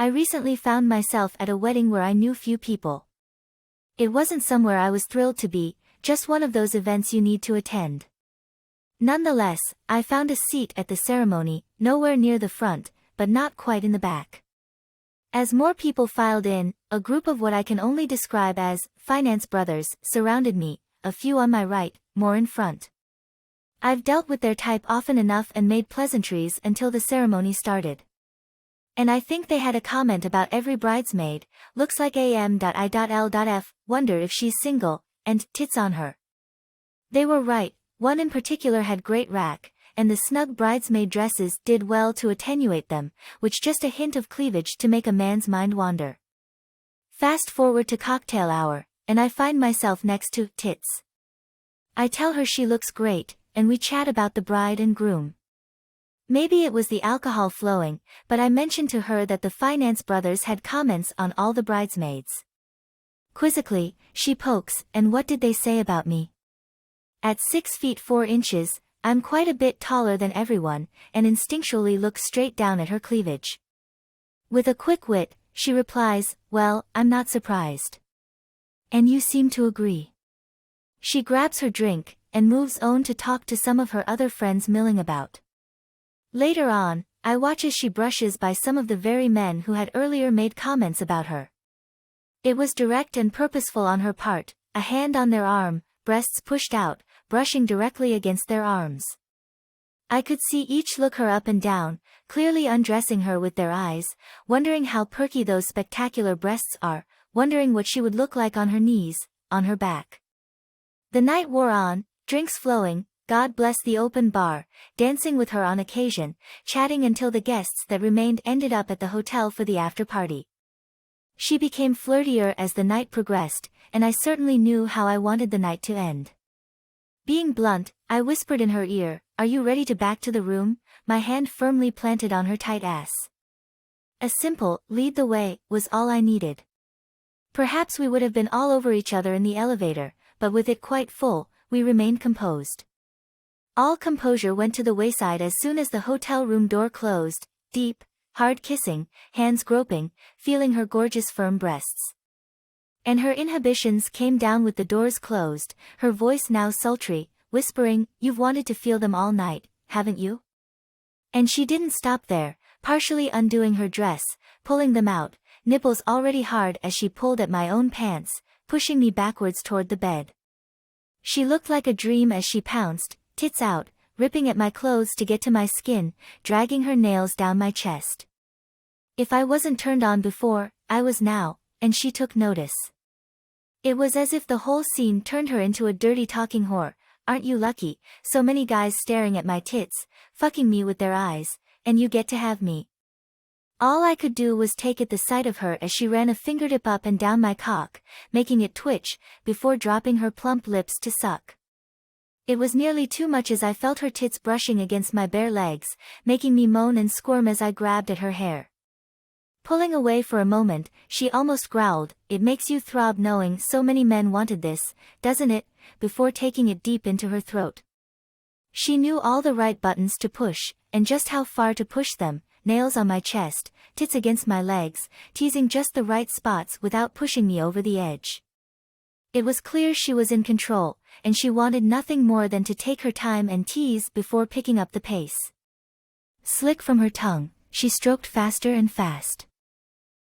I recently found myself at a wedding where I knew few people. It wasn't somewhere I was thrilled to be, just one of those events you need to attend. Nonetheless, I found a seat at the ceremony, nowhere near the front, but not quite in the back. As more people filed in, a group of what I can only describe as finance brothers surrounded me, a few on my right, more in front. I've dealt with their type often enough and made pleasantries until the ceremony started. And I think they had a comment about every bridesmaid, looks like am.I.L.F, wonder if she's single, and tits on her. They were right, one in particular had great rack, and the snug bridesmaid dresses did well to attenuate them, which just a hint of cleavage to make a man's mind wander. Fast forward to cocktail hour, and I find myself next to tits. I tell her she looks great, and we chat about the bride and groom. Maybe it was the alcohol flowing, but I mentioned to her that the finance brothers had comments on all the bridesmaids. Quizzically, she pokes, and what did they say about me? At 6 feet 4 inches, I'm quite a bit taller than everyone, and instinctually look straight down at her cleavage. With a quick wit, she replies, well, I'm not surprised. And you seem to agree. She grabs her drink, and moves on to talk to some of her other friends milling about. Later on, I watch as she brushes by some of the very men who had earlier made comments about her. It was direct and purposeful on her part, a hand on their arm, breasts pushed out, brushing directly against their arms. I could see each look her up and down, clearly undressing her with their eyes, wondering how perky those spectacular breasts are, wondering what she would look like on her knees, on her back. The night wore on, drinks flowing, God bless the open bar, dancing with her on occasion, chatting until the guests that remained ended up at the hotel for the after-party. She became flirtier as the night progressed, and I certainly knew how I wanted the night to end. Being blunt, I whispered in her ear, are you ready to back to the room, my hand firmly planted on her tight ass. A simple, lead the way, was all I needed. Perhaps we would have been all over each other in the elevator, but with it quite full, we remained composed. All composure went to the wayside as soon as the hotel room door closed, deep, hard kissing, hands groping, feeling her gorgeous firm breasts. And her inhibitions came down with the doors closed, her voice now sultry, whispering, you've wanted to feel them all night, haven't you? And she didn't stop there, partially undoing her dress, pulling them out, nipples already hard as she pulled at my own pants, pushing me backwards toward the bed. She looked like a dream as she pounced, tits out, ripping at my clothes to get to my skin, dragging her nails down my chest. If I wasn't turned on before, I was now, and she took notice. It was as if the whole scene turned her into a dirty talking whore, aren't you lucky, so many guys staring at my tits, fucking me with their eyes, and you get to have me. All I could do was take at the sight of her as she ran a fingertip up and down my cock, making it twitch, before dropping her plump lips to suck. It was nearly too much as I felt her tits brushing against my bare legs, making me moan and squirm as I grabbed at her hair. Pulling away for a moment, she almost growled, it makes you throb knowing so many men wanted this, doesn't it, before taking it deep into her throat. She knew all the right buttons to push, and just how far to push them, nails on my chest, tits against my legs, teasing just the right spots without pushing me over the edge. It was clear she was in control, and she wanted nothing more than to take her time and tease before picking up the pace. Slick from her tongue, she stroked faster and fast.